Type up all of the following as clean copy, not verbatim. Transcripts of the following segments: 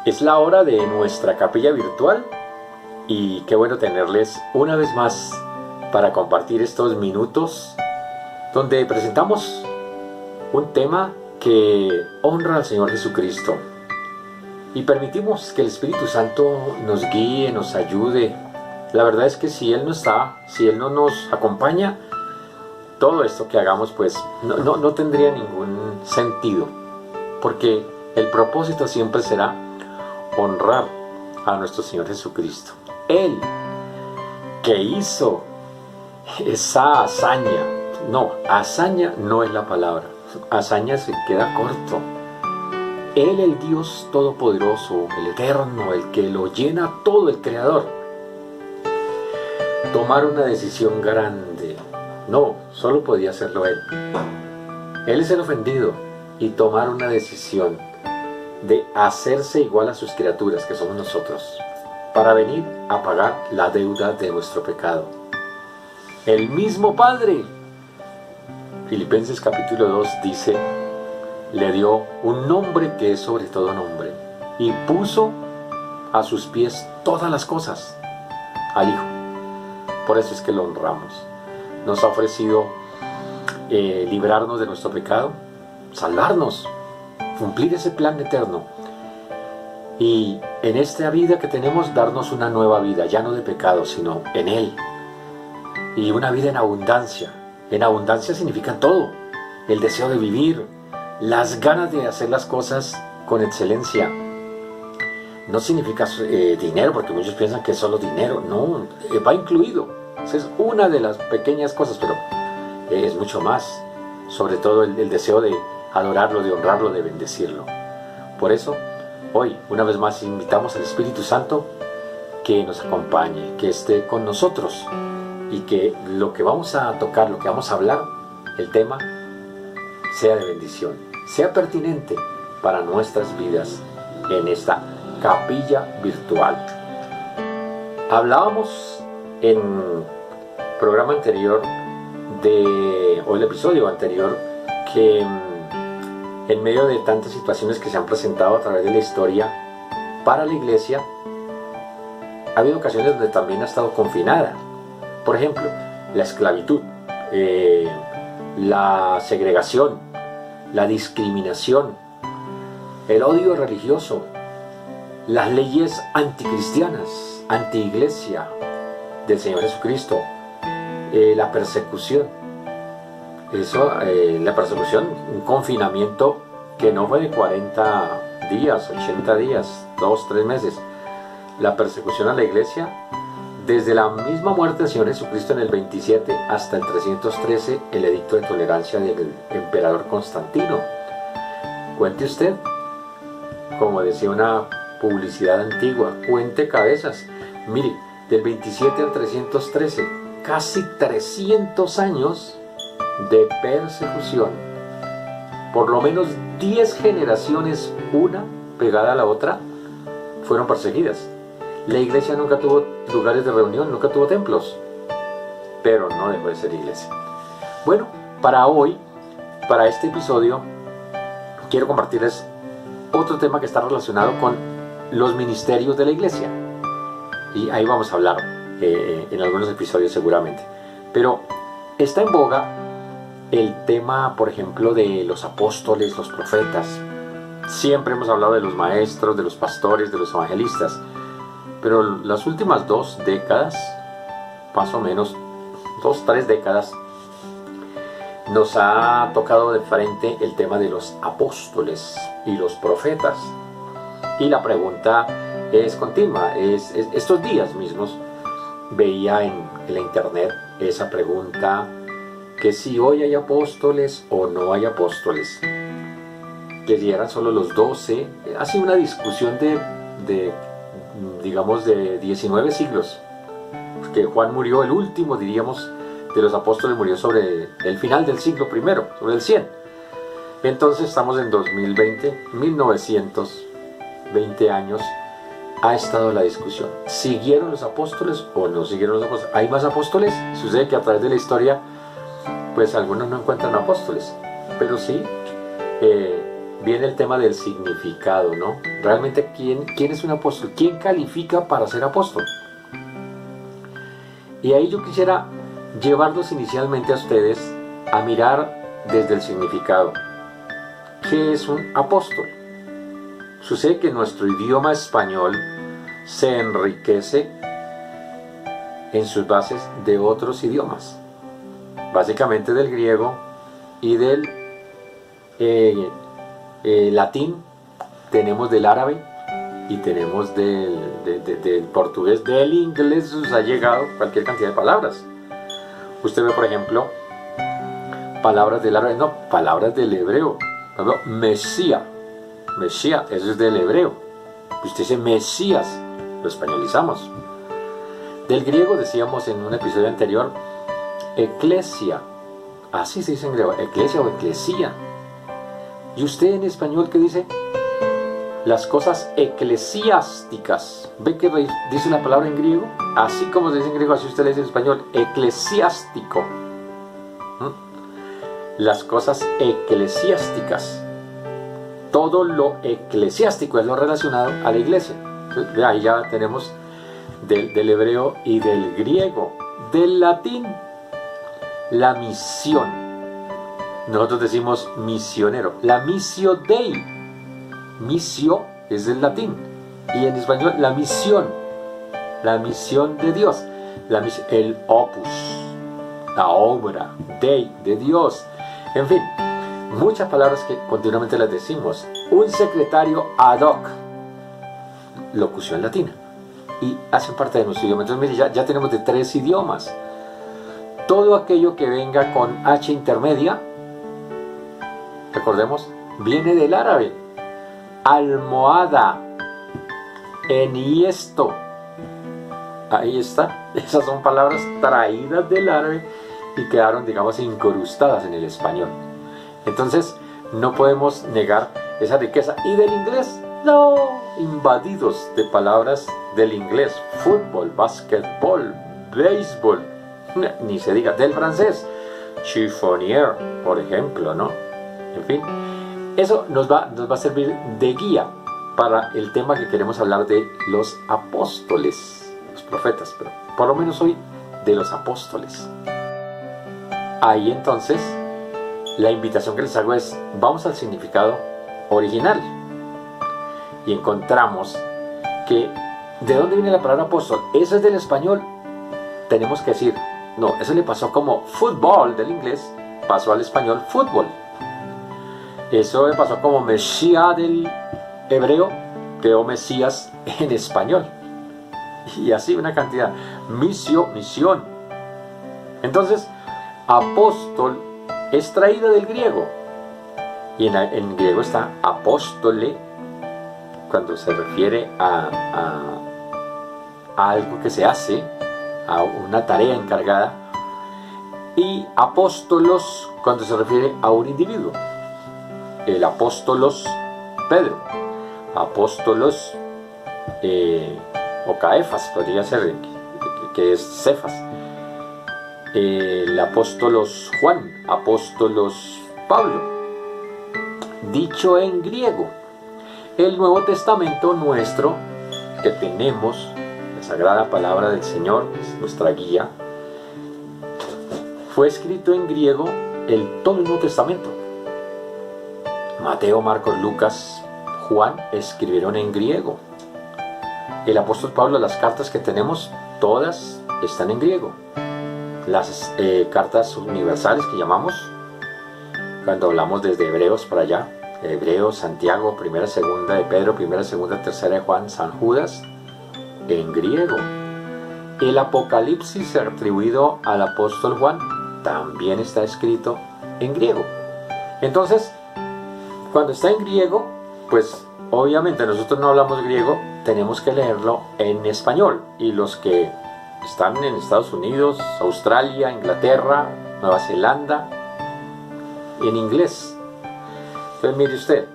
Es la hora de nuestra capilla virtual y qué bueno tenerles una vez más para compartir estos minutos donde presentamos un tema que honra al Señor Jesucristo y permitimos que el Espíritu Santo nos guíe, nos ayude. La verdad es que si Él no está, si Él no nos acompaña, todo esto que hagamos pues no tendría ningún sentido, porque el propósito siempre será honrar a nuestro Señor Jesucristo. Él que hizo esa hazaña, hazaña no es la palabra, hazaña se queda corto. Él, el Dios Todopoderoso, el Eterno, el que lo llena todo, el Creador, tomar una decisión grande, solo podía hacerlo Él. Él es el ofendido y tomar una decisión de hacerse igual a sus criaturas, que somos nosotros, para venir a pagar la deuda de nuestro pecado. El mismo Padre, Filipenses capítulo 2 dice, le dio un nombre que es sobre todo nombre, y puso a sus pies todas las cosas, al Hijo. Por eso es que lo honramos. Nos ha ofrecido librarnos de nuestro pecado, salvarnos, cumplir ese plan eterno, y en esta vida que tenemos darnos una nueva vida, ya no de pecado sino en Él, y una vida en abundancia. En abundancia significa todo: el deseo de vivir, las ganas de hacer las cosas con excelencia. No significa dinero, porque muchos piensan que es solo dinero. No, va incluido. Esa es una de las pequeñas cosas, pero es mucho más. Sobre todo el deseo de adorarlo, de honrarlo, de bendecirlo. Por eso, hoy, una vez más, invitamos al Espíritu Santo que nos acompañe, que esté con nosotros, y que lo que vamos a tocar, lo que vamos a hablar, el tema, sea de bendición, sea pertinente para nuestras vidas en esta capilla virtual. Hablábamos en el programa anterior, o el episodio anterior, que en medio de tantas situaciones que se han presentado a través de la historia para la iglesia, ha habido ocasiones donde también ha estado confinada. Por ejemplo, la esclavitud, la segregación, la discriminación, el odio religioso, las leyes anticristianas, antiiglesia del Señor Jesucristo, la persecución. La persecución, un confinamiento que no fue de 40 días, 80 días, 2, 3 meses. La persecución a la iglesia, desde la misma muerte del Señor Jesucristo en el 27 hasta el 313, el edicto de tolerancia del emperador Constantino. Cuente usted, como decía una publicidad antigua, cuente cabezas. Mire, del 27 al 313, casi 300 años de persecución. Por lo menos 10 generaciones, una pegada a la otra, fueron perseguidas. La iglesia nunca tuvo lugares de reunión, nunca tuvo templos, pero no dejó de ser iglesia. Bueno, para hoy, para este episodio, quiero compartirles otro tema que está relacionado con los ministerios de la iglesia, y ahí vamos a hablar en algunos episodios seguramente. Pero está en boga el tema, por ejemplo, de los apóstoles, los profetas. Siempre hemos hablado de los maestros, de los pastores, de los evangelistas, pero las últimas 2 décadas, más o menos 2, 3 décadas, nos ha tocado de frente el tema de los apóstoles y los profetas. Y la pregunta es continua. Estos días mismos veía en la internet esa pregunta, que si hoy hay apóstoles o no hay apóstoles, que si eran solo los 12. Ha sido una discusión digamos de 19 siglos, que Juan murió, el último, diríamos, de los apóstoles, murió sobre el final del siglo primero, sobre el 100. Entonces estamos en 2020, 1920 años ha estado la discusión. ¿Siguieron los apóstoles o no siguieron los apóstoles? ¿Hay más apóstoles? Sucede que a través de la historia, pues algunos no encuentran apóstoles, pero sí, viene el tema del significado, ¿no? Realmente, ¿quién es un apóstol? ¿Quién califica para ser apóstol? Y ahí yo quisiera llevarlos inicialmente a ustedes a mirar desde el significado. ¿Qué es un apóstol? Sucede que nuestro idioma español se enriquece en sus bases de otros idiomas, básicamente del griego y del latín, tenemos del árabe y tenemos del portugués, del inglés nos ha llegado cualquier cantidad de palabras. Usted ve, por ejemplo, palabras del árabe, no, palabras del hebreo. Por ejemplo, Mesías, eso es del hebreo. Usted dice Mesías, lo españolizamos. Del griego decíamos en un episodio anterior, eclesia, así se dice en griego, eclesia o eclesía. ¿Y usted en español qué dice? Las cosas eclesiásticas. ¿Ve que dice la palabra en griego? Así como se dice en griego, así usted le dice en español, eclesiástico. Las cosas eclesiásticas. Todo lo eclesiástico es lo relacionado a la iglesia. Entonces, ahí ya tenemos del hebreo y del griego. Del latín, la misión. Nosotros decimos misionero. La missio Dei. Missio es del latín. Y en español, la misión. La misión de Dios. El opus. La obra. Dei, de Dios. En fin, muchas palabras que continuamente las decimos. Un secretario ad hoc. Locución latina. Y hacen parte de nuestro idioma. Entonces, mire, ya tenemos de 3 idiomas. Todo aquello que venga con H intermedia, recordemos, viene del árabe. Almohada, enhiesto. Ahí está. Esas son palabras traídas del árabe y quedaron, digamos, incrustadas en el español. Entonces, no podemos negar esa riqueza. Y del inglés, no, invadidos de palabras del inglés. Fútbol, básquetbol, béisbol, ni se diga. Del francés, chiffonier, por ejemplo, ¿no? En fin, eso nos va a servir de guía para el tema que queremos hablar de los apóstoles, los profetas, pero por lo menos hoy de los apóstoles. Ahí entonces, la invitación que les hago es, vamos al significado original. Y encontramos que, ¿de dónde viene la palabra apóstol? Eso es del español. Tenemos que decir, no, eso le pasó como fútbol del inglés, pasó al español fútbol. Eso le pasó como Mesías del hebreo, quedó Mesías en español. Y así una cantidad. Misión. Entonces, apóstol es traído del griego. Y en griego está apóstole, cuando se refiere a algo que se hace, a una tarea encargada. Y apóstolos cuando se refiere a un individuo. El apóstolos Pedro, apóstolos o Caefas, podría ser, que es Cefas. El apóstolos Juan, apóstolos Pablo. Dicho en griego. El Nuevo Testamento nuestro, que tenemos, la Sagrada Palabra del Señor, es nuestra guía, fue escrito en griego todo el Nuevo Testamento. Mateo, Marcos, Lucas, Juan escribieron en griego. El apóstol Pablo, las cartas que tenemos, todas están en griego. Las cartas universales que llamamos, cuando hablamos desde Hebreos para allá, Hebreos, Santiago, primera, segunda de Pedro, primera, segunda, tercera de Juan, San Judas, en griego. El Apocalipsis atribuido al apóstol Juan también está escrito en griego. Entonces, cuando está en griego, pues obviamente nosotros no hablamos griego, tenemos que leerlo en español. Y los que están en Estados Unidos, Australia, Inglaterra, Nueva Zelanda, en inglés. Entonces mire usted,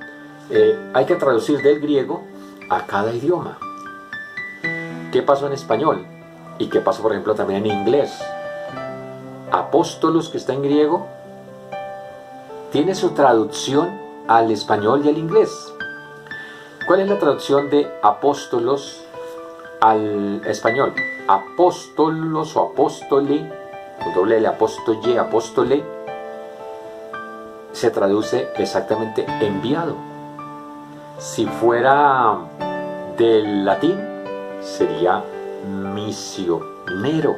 hay que traducir del griego a cada idioma. ¿Qué pasó en español? ¿Y qué pasó, por ejemplo, también en inglés? Apóstolos, que está en griego, tiene su traducción al español y al inglés. ¿Cuál es la traducción de apóstolos al español? Apóstolos o apóstole, con doble L, apóstole, apóstole, se traduce exactamente enviado. Si fuera del latín, sería misionero.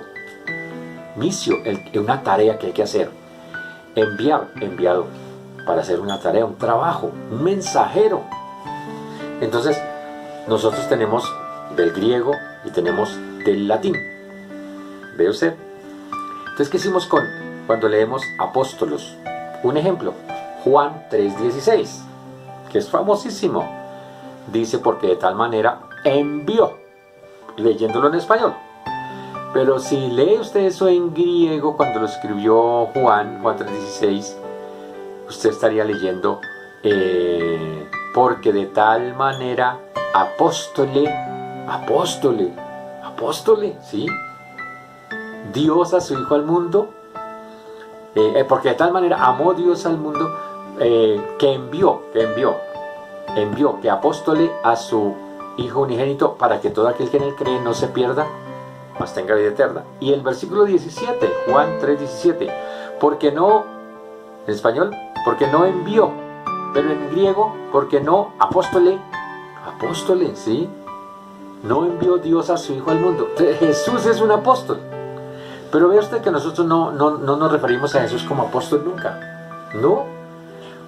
Misio, una tarea que hay que hacer. Enviar, enviado, para hacer una tarea, un trabajo, un mensajero. Entonces, nosotros tenemos del griego y tenemos del latín. ¿Ve usted? Entonces, ¿qué hicimos cuando leemos apóstolos? Un ejemplo, Juan 3:16, que es famosísimo. Dice, porque de tal manera envió, leyéndolo en español. Pero si lee usted eso en griego, cuando lo escribió Juan 3:16, usted estaría leyendo, porque de tal manera, apóstole, ¿sí? Dios a su Hijo al mundo, porque de tal manera amó Dios al mundo, que envió, que apóstole a su Hijo unigénito, para que todo aquel que en él cree no se pierda, mas tenga vida eterna. Y el versículo 17, Juan 3:17, porque no, en español, porque no envió, pero en griego, porque no, apóstole, ¿sí? No envió Dios a su Hijo al mundo. Entonces, Jesús es un apóstol. Pero vea usted que nosotros no nos referimos a Jesús como apóstol nunca. No.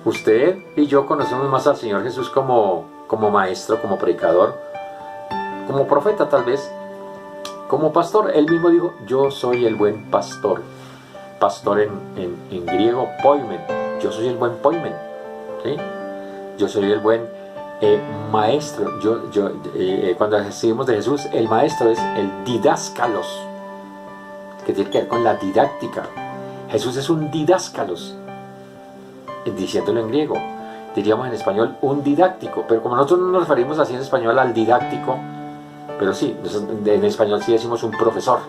Usted y yo conocemos más al Señor Jesús como maestro, como predicador, como profeta tal vez, como pastor. Él mismo dijo, yo soy el buen pastor. Pastor en griego, poimen. Yo soy el buen poimen, ¿sí? Yo soy el buen maestro. Cuando decimos de Jesús, el maestro es el didáscalos, que tiene que ver con la didáctica. Jesús es un didáscalos, diciéndolo en griego. Diríamos en español un didáctico, pero como nosotros no nos referimos así en español al didáctico, pero sí, en español sí decimos un profesor,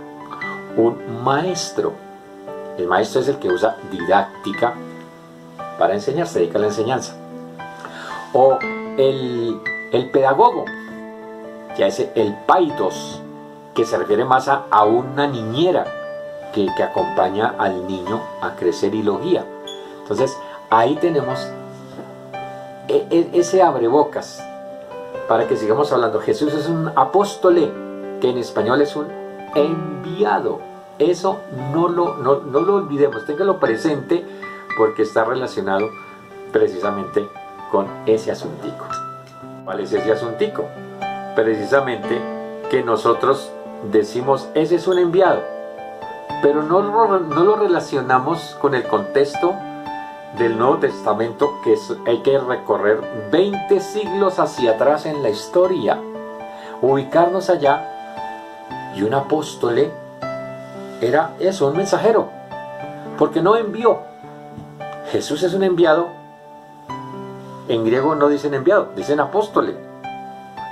un maestro. El maestro es el que usa didáctica para enseñar, se dedica a la enseñanza. O el pedagogo, ya es el paidos, que se refiere más a una niñera que acompaña al niño a crecer y lo guía. Entonces, ahí tenemos ese abrebocas para que sigamos hablando. Jesús es un apóstole, que en español es un enviado. Eso no lo olvidemos, téngalo presente, porque está relacionado precisamente con ese asuntico. ¿Cuál es ese asuntico? Precisamente que nosotros decimos, ese es un enviado, pero no lo relacionamos con el contexto del Nuevo Testamento, que hay que recorrer 20 siglos hacia atrás en la historia, ubicarnos allá. Y un apóstole era eso, un mensajero, porque no envió. Jesús es un enviado. En griego no dicen enviado, dicen apóstole.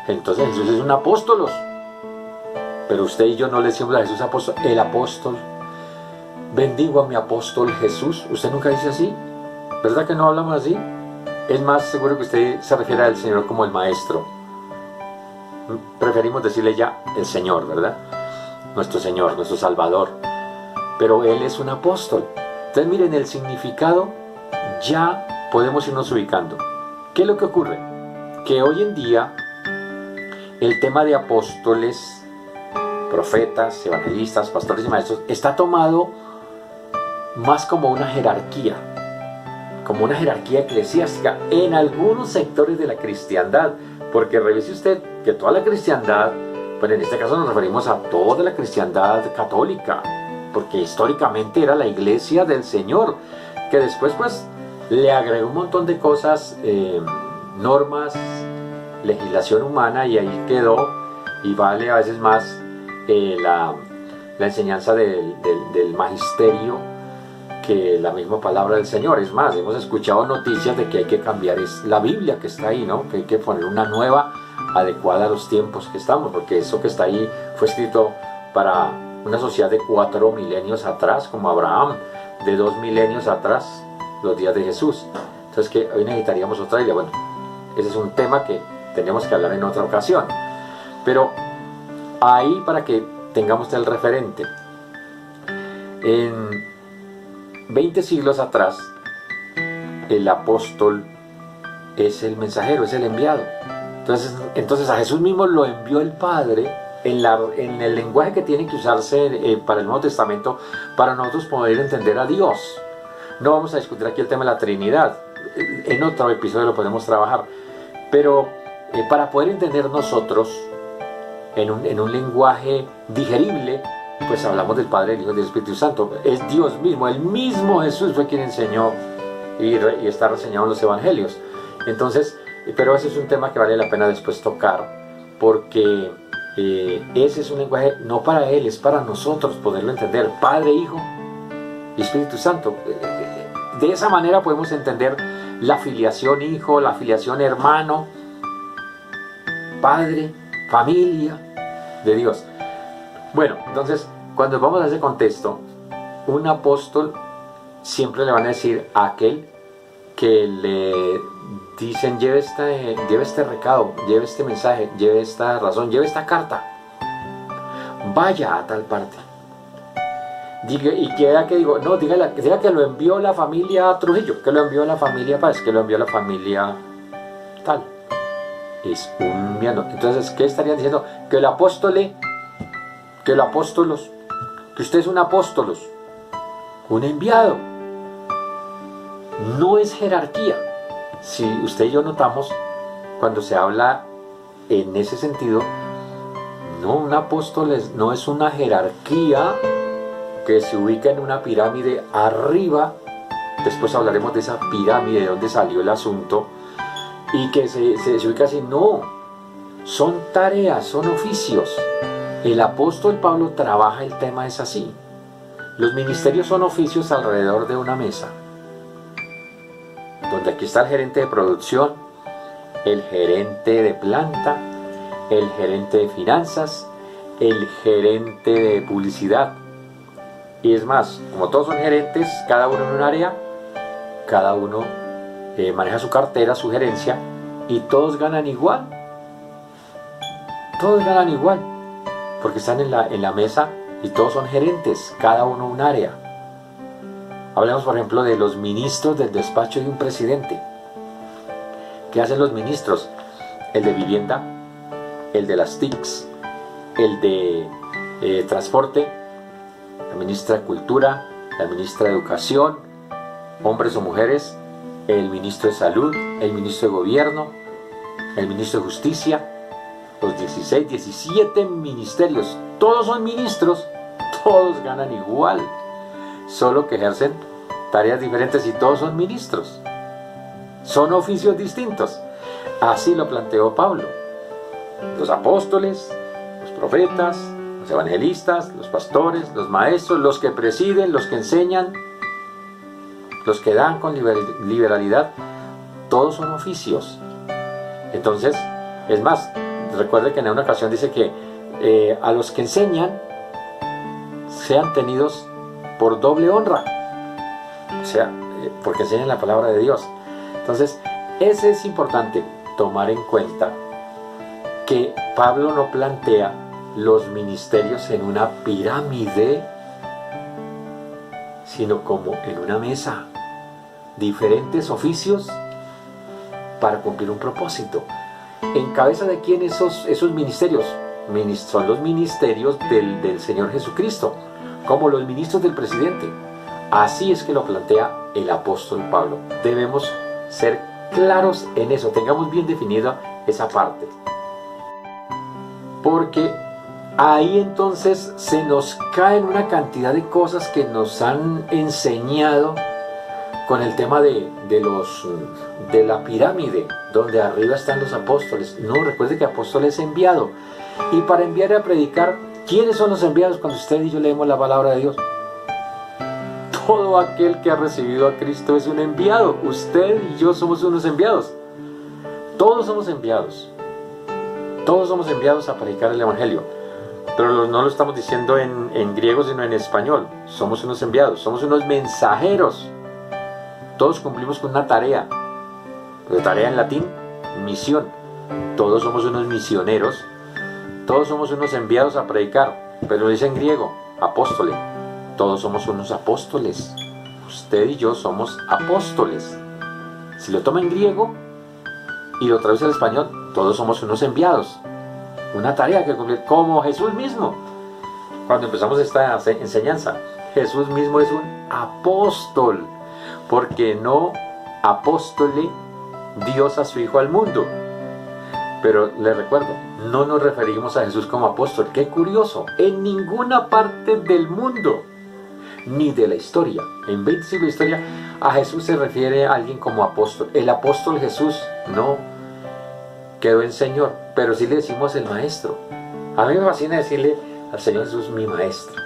Entonces Jesús es un apóstolos. Pero usted y yo no le decimos a Jesús apóstol, el apóstol. Bendigo a mi apóstol Jesús. ¿Usted nunca dice así? ¿Verdad que no hablamos así? Es más seguro que usted se refiere al Señor como el maestro. Preferimos decirle ya el Señor, ¿verdad? Nuestro Señor, nuestro Salvador. Pero Él es un apóstol. Entonces miren, el significado ya podemos irnos ubicando. ¿Qué es lo que ocurre? Que hoy en día el tema de apóstoles, profetas, evangelistas, pastores y maestros está tomado más como una jerarquía eclesiástica en algunos sectores de la cristiandad, porque revise usted que toda la cristiandad, bueno, en este caso nos referimos a toda la cristiandad católica, porque históricamente era la iglesia del Señor, que después pues le agregó un montón de cosas, normas, legislación humana, y ahí quedó, y vale a veces más la enseñanza del magisterio que la misma palabra del Señor. Es más, hemos escuchado noticias de que hay que cambiar la Biblia que está ahí, ¿no? Que hay que poner una nueva adecuada a los tiempos que estamos, porque eso que está ahí fue escrito para una sociedad de 4 milenios atrás, como Abraham, de 2 milenios atrás, los días de Jesús. Entonces que hoy necesitaríamos otra Biblia. Bueno, ese es un tema que tenemos que hablar en otra ocasión. Pero ahí, para que tengamos el referente, en 20 siglos atrás, el apóstol es el mensajero, es el enviado. Entonces a Jesús mismo lo envió el Padre en el lenguaje que tiene que usarse para el Nuevo Testamento para nosotros poder entender a Dios. No vamos a discutir aquí el tema de la Trinidad, en otro episodio lo podemos trabajar, pero para poder entender nosotros en un lenguaje digerible, pues hablamos del Padre, del Hijo y del Espíritu Santo. Es Dios mismo, el mismo Jesús fue quien enseñó y está reseñado en los Evangelios. Entonces, pero ese es un tema que vale la pena después tocar, porque ese es un lenguaje no para Él, es para nosotros poderlo entender. Padre, Hijo y Espíritu Santo. De esa manera podemos entender la filiación hijo, la filiación hermano, padre, familia de Dios. Bueno, entonces, cuando vamos a ese contexto, un apóstol siempre le van a decir a aquel que le dicen: lleve este recado, lleve este mensaje, lleve esta razón, lleve esta carta, vaya a tal parte. Diga, y queda que digo, no, diga que lo envió la familia Trujillo, que lo envió la familia Páez, que lo envió la familia tal. Es un enviado. Entonces, ¿qué estarían diciendo? Que el apóstole, que el apóstolos, que usted es un apóstolos, un enviado. No es jerarquía. Si usted y yo notamos, cuando se habla en ese sentido, no, un apóstol no es una jerarquía que se ubica en una pirámide arriba. Después hablaremos de esa pirámide, de dónde salió el asunto, y que se ubica así. No, son tareas, son oficios. El apóstol Pablo trabaja el tema, es así. Los ministerios son oficios alrededor de una mesa, donde aquí está el gerente de producción, el gerente de planta, el gerente de finanzas, el gerente de publicidad. Y es más, como todos son gerentes, cada uno en un área, cada uno maneja su cartera, su gerencia, y todos ganan igual. Todos ganan igual, porque están en la mesa y todos son gerentes, cada uno un área. Hablemos, por ejemplo, de los ministros del despacho de un presidente. ¿Qué hacen los ministros? El de vivienda, el de las TICs, el de transporte, la ministra de Cultura, la ministra de Educación, hombres o mujeres, el ministro de Salud, el ministro de Gobierno, el ministro de Justicia, los 16, 17 ministerios. Todos son ministros, todos ganan igual, solo que ejercen tareas diferentes y todos son ministros. Son oficios distintos. Así lo planteó Pablo. Los apóstoles, los profetas, los evangelistas, los pastores, los maestros, los que presiden, los que enseñan, los que dan con liberalidad, todos son oficios. Entonces, es más, recuerde que en una ocasión dice que a los que enseñan sean tenidos por doble honra, o sea, porque enseñan la palabra de Dios. Entonces, ese es importante tomar en cuenta, que Pablo no plantea los ministerios en una pirámide, sino como en una mesa, diferentes oficios para cumplir un propósito. ¿En cabeza de quién esos ministerios? Son los ministerios del Señor Jesucristo, como los ministros del presidente. Así es que lo plantea el apóstol Pablo. Debemos ser claros en eso, tengamos bien definida esa parte, porque ahí entonces se nos caen una cantidad de cosas que nos han enseñado con el tema de la pirámide, donde arriba están los apóstoles. No, recuerde que apóstol es enviado, y para enviar y a predicar, ¿quiénes son los enviados cuando usted y yo leemos la palabra de Dios? Todo aquel que ha recibido a Cristo es un enviado. Usted y yo somos unos enviados. Todos somos enviados. Todos somos enviados a predicar el Evangelio. Pero no lo estamos diciendo en griego, sino en español. Somos unos enviados, somos unos mensajeros. Todos cumplimos con una tarea. La tarea en latín, misión. Todos somos unos misioneros, todos somos unos enviados a predicar, pero dice en griego, apóstole. Todos somos unos apóstoles. Usted y yo somos apóstoles. Si lo toma en griego y lo traduce al español, todos somos unos enviados. Una tarea que cumplir, como Jesús mismo. Cuando empezamos esta enseñanza, Jesús mismo es un apóstol, porque no apóstole Dios a su Hijo al mundo. Pero les recuerdo, no nos referimos a Jesús como apóstol. Qué curioso, en ninguna parte del mundo, ni de la historia, en 20 siglos de historia, a Jesús se refiere a alguien como apóstol. El apóstol Jesús no quedó en Señor, pero sí le decimos el Maestro. A mí me fascina decirle al Señor Jesús mi Maestro,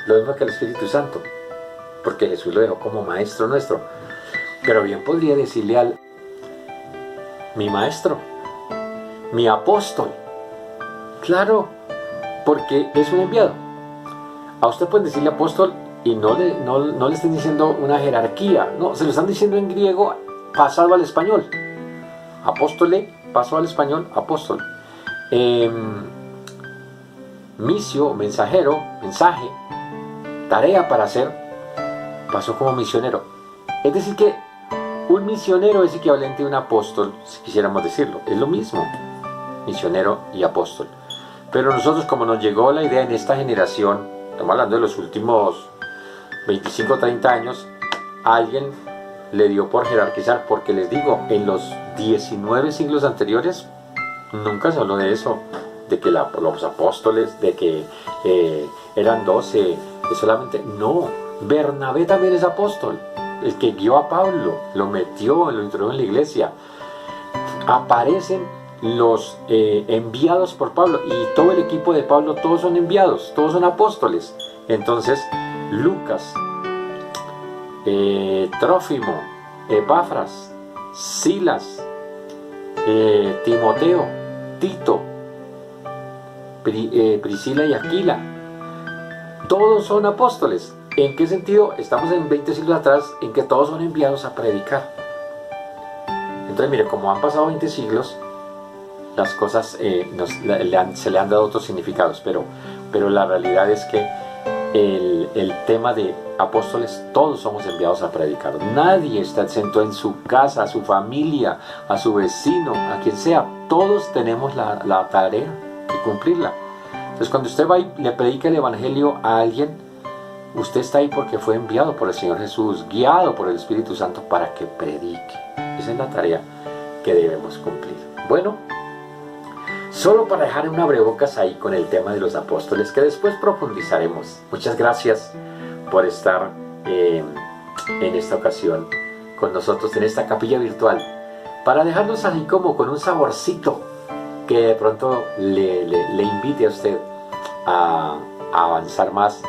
lo mismo que al Espíritu Santo, porque Jesús lo dejó como Maestro nuestro. Pero bien podría decirle al mi Maestro, mi apóstol. Claro, porque es un enviado. A usted pueden decirle apóstol y no le estén diciendo una jerarquía, no, se lo están diciendo en griego pasado al español. Apóstole, pasó al español, apóstol. Misio, mensajero, mensaje, tarea para hacer, pasó como misionero. Es decir que un misionero es equivalente a un apóstol, si quisiéramos decirlo, es lo mismo, misionero y apóstol. Pero nosotros, como nos llegó la idea en esta generación, estamos hablando de los últimos 25 o 30 años, alguien le dio por jerarquizar, porque les digo, en los 19 siglos anteriores nunca se habló de eso, de que los apóstoles, de que eran 12, de solamente, no, Bernabé también es apóstol, el que guió a Pablo, lo metió, lo introdujo en la iglesia. Aparecen los enviados por Pablo, y todo el equipo de Pablo, todos son enviados, todos son apóstoles. Entonces Lucas, Trófimo, Epafras, Silas, Timoteo, Tito, Priscila y Aquila, todos son apóstoles. ¿En qué sentido? Estamos en 20 siglos atrás en que todos son enviados a predicar. Entonces mire, como han pasado 20 siglos, las cosas se le han dado otros significados, pero la realidad es que el tema de apóstoles, todos somos enviados a predicar. Nadie está exento en su casa, a su familia, a su vecino, a quien sea. Todos tenemos la tarea de cumplirla. Entonces cuando usted va y le predica el evangelio a alguien, usted está ahí porque fue enviado por el Señor Jesús, guiado por el Espíritu Santo para que predique. Esa es la tarea que debemos cumplir. Bueno, solo para dejar un abrebocas ahí con el tema de los apóstoles, que después profundizaremos. Muchas gracias por estar en esta ocasión con nosotros en esta capilla virtual, para dejarnos así como con un saborcito que de pronto le invite a usted a avanzar más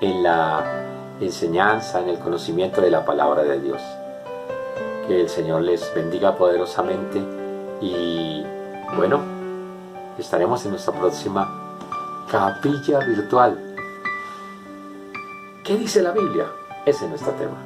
en la enseñanza, en el conocimiento de la palabra de Dios. Que el Señor les bendiga poderosamente y bueno, estaremos en nuestra próxima capilla virtual. ¿Qué dice la Biblia? Ese es nuestro tema.